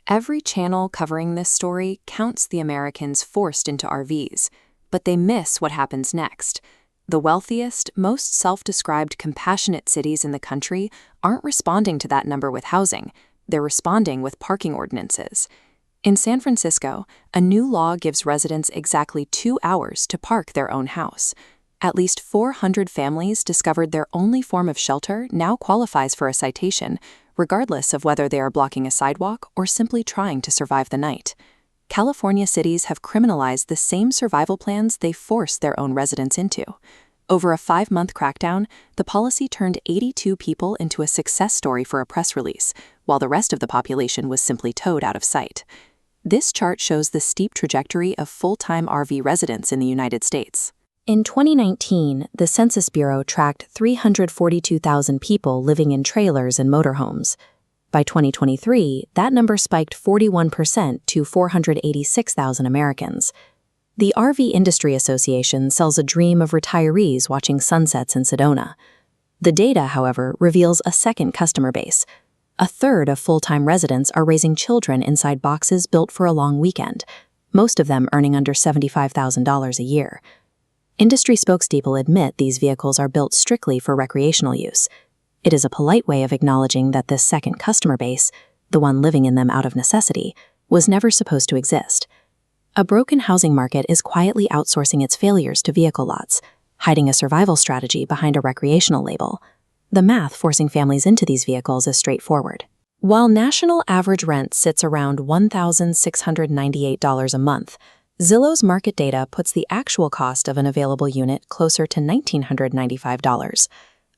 Every channel covering this story counts the Americans forced into RVs, but they miss what happens next. The wealthiest, most self-described compassionate cities in the country aren't responding to that number with housing. They're responding with parking ordinances. In San Francisco, a new law gives residents exactly 2 hours to park their own house. At least 400 families discovered their only form of shelter now qualifies for a citation, regardless of whether they are blocking a sidewalk or simply trying to survive the night. California cities have criminalized the same survival plans they forced their own residents into. Over a 5-month crackdown, the policy turned 82 people into a success story for a press release, while the rest of the population was simply towed out of sight. This chart shows the steep trajectory of full-time RV residents in the United States. In 2019, the Census Bureau tracked 342,000 people living in trailers and motorhomes. By 2023, that number spiked 41% to 486,000 Americans. The RV Industry Association sells a dream of retirees watching sunsets in Sedona. The data, however, reveals a second customer base. A third of full-time residents are raising children inside boxes built for a long weekend, most of them earning under $75,000 a year. Industry spokespeople admit these vehicles are built strictly for recreational use. It is a polite way of acknowledging that this second customer base, the one living in them out of necessity, was never supposed to exist. A broken housing market is quietly outsourcing its failures to vehicle lots, hiding a survival strategy behind a recreational label. The math forcing families into these vehicles is straightforward. While national average rent sits around $1,698 a month, Zillow's market data puts the actual cost of an available unit closer to $1,995.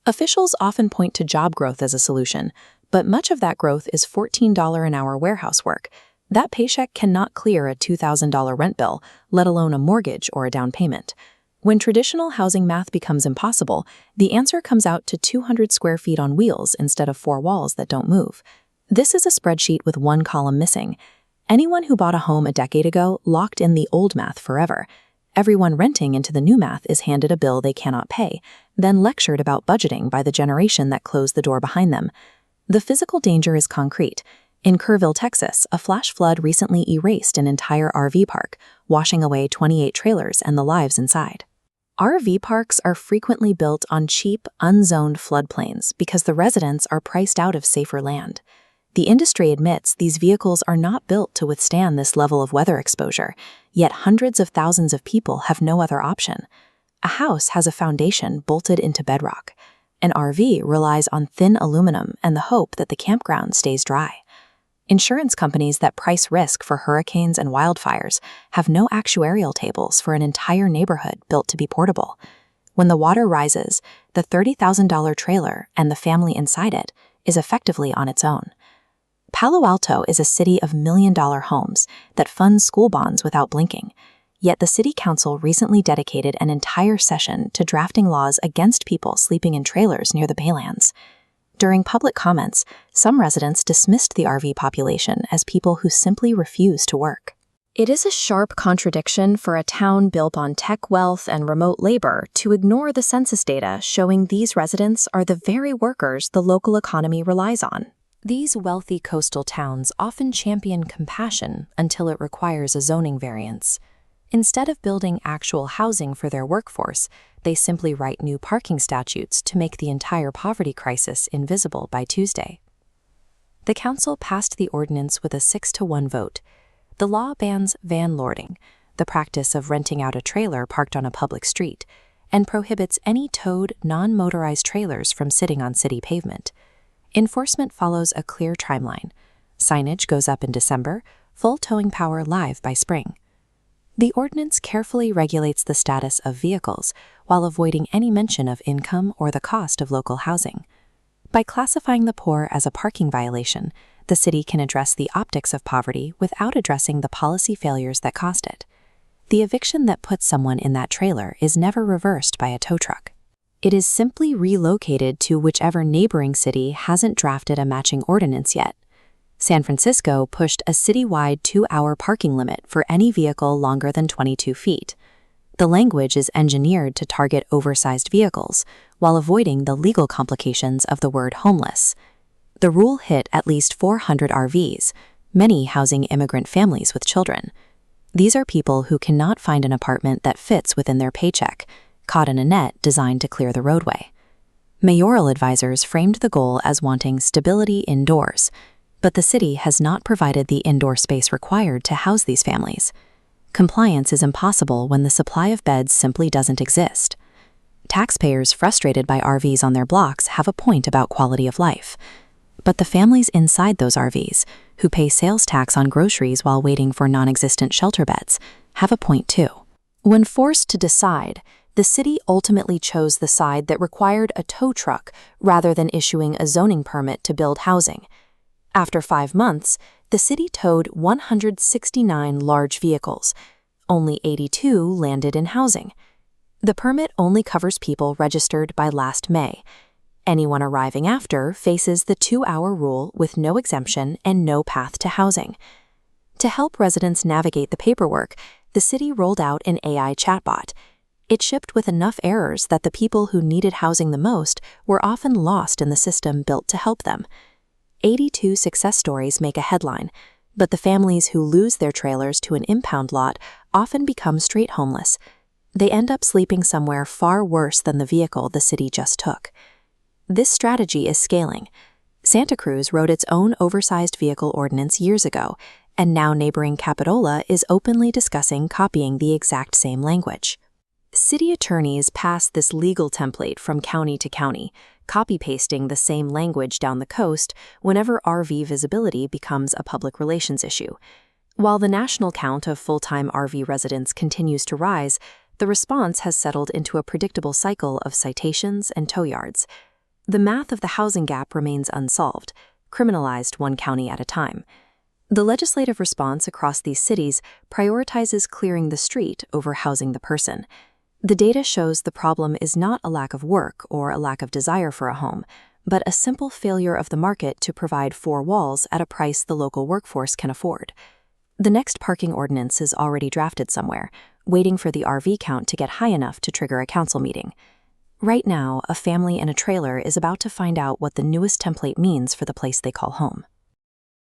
Officials often point to job growth as a solution, but much of that growth is $14 an hour warehouse work. That paycheck cannot clear a $2,000 rent bill, let alone a mortgage or a down payment. When traditional housing math becomes impossible, the answer comes out to 200 square feet on wheels instead of 4 walls that don't move. This is a spreadsheet with one column missing. Anyone who bought a home a decade ago locked in the old math forever. Everyone renting into the new math is handed a bill they cannot pay, then lectured about budgeting by the generation that closed the door behind them. The physical danger is concrete. In Kerrville, Texas, a flash flood recently erased an entire RV park, washing away 28 trailers and the lives inside. RV parks are frequently built on cheap, unzoned floodplains because the residents are priced out of safer land. The industry admits these vehicles are not built to withstand this level of weather exposure, yet hundreds of thousands of people have no other option. A house has a foundation bolted into bedrock. An RV relies on thin aluminum and the hope that the campground stays dry. Insurance companies that price risk for hurricanes and wildfires have no actuarial tables for an entire neighborhood built to be portable. When the water rises, the $30,000 trailer and the family inside it is effectively on its own. Palo Alto is a city of million-dollar homes that funds school bonds without blinking, yet the city council recently dedicated an entire session to drafting laws against people sleeping in trailers near the Baylands. During public comments, some residents dismissed the RV population as people who simply refuse to work. It is a sharp contradiction for a town built on tech wealth and remote labor to ignore the census data showing these residents are the very workers the local economy relies on. These wealthy coastal towns often champion compassion until it requires a zoning variance. Instead of building actual housing for their workforce, they simply write new parking statutes to make the entire poverty crisis invisible by Tuesday. The council passed the ordinance with a 6-to-1 vote. The law bans van lording, the practice of renting out a trailer parked on a public street, and prohibits any towed, non-motorized trailers from sitting on city pavement. Enforcement follows a clear timeline. Signage goes up in December, full towing power live by spring. The ordinance carefully regulates the status of vehicles while avoiding any mention of income or the cost of local housing. By classifying the poor as a parking violation, the city can address the optics of poverty without addressing the policy failures that caused it. The eviction that puts someone in that trailer is never reversed by a tow truck. It is simply relocated to whichever neighboring city hasn't drafted a matching ordinance yet. San Francisco pushed a citywide 2-hour parking limit for any vehicle longer than 22 feet. The language is engineered to target oversized vehicles, while avoiding the legal complications of the word homeless. The rule hit at least 400 RVs, many housing immigrant families with children. These are people who cannot find an apartment that fits within their paycheck, caught in a net designed to clear the roadway. Mayoral advisors framed the goal as wanting stability indoors, but the city has not provided the indoor space required to house these families. Compliance is impossible when the supply of beds simply doesn't exist. Taxpayers frustrated by RVs on their blocks have a point about quality of life. But the families inside those RVs, who pay sales tax on groceries while waiting for non-existent shelter beds, have a point too. When forced to decide, the city ultimately chose the side that required a tow truck rather than issuing a zoning permit to build housing. After 5 months, the city towed 169 large vehicles. Only 82 landed in housing. The permit only covers people registered by last May. Anyone arriving after faces the 2-hour rule with no exemption and no path to housing. To help residents navigate the paperwork, the city rolled out an AI chatbot. It shipped with enough errors that the people who needed housing the most were often lost in the system built to help them. 82 success stories make a headline, but the families who lose their trailers to an impound lot often become straight homeless. They end up sleeping somewhere far worse than the vehicle the city just took. This strategy is scaling. Santa Cruz wrote its own oversized vehicle ordinance years ago, and now neighboring Capitola is openly discussing copying the exact same language. City attorneys pass this legal template from county to county, copy-pasting the same language down the coast whenever RV visibility becomes a public relations issue. While the national count of full-time RV residents continues to rise, the response has settled into a predictable cycle of citations and tow yards. The math of the housing gap remains unsolved, criminalized one county at a time. The legislative response across these cities prioritizes clearing the street over housing the person. The data shows the problem is not a lack of work or a lack of desire for a home, but a simple failure of the market to provide 4 walls at a price the local workforce can afford. The next parking ordinance is already drafted somewhere, waiting for the RV count to get high enough to trigger a council meeting. Right now, a family in a trailer is about to find out what the newest template means for the place they call home.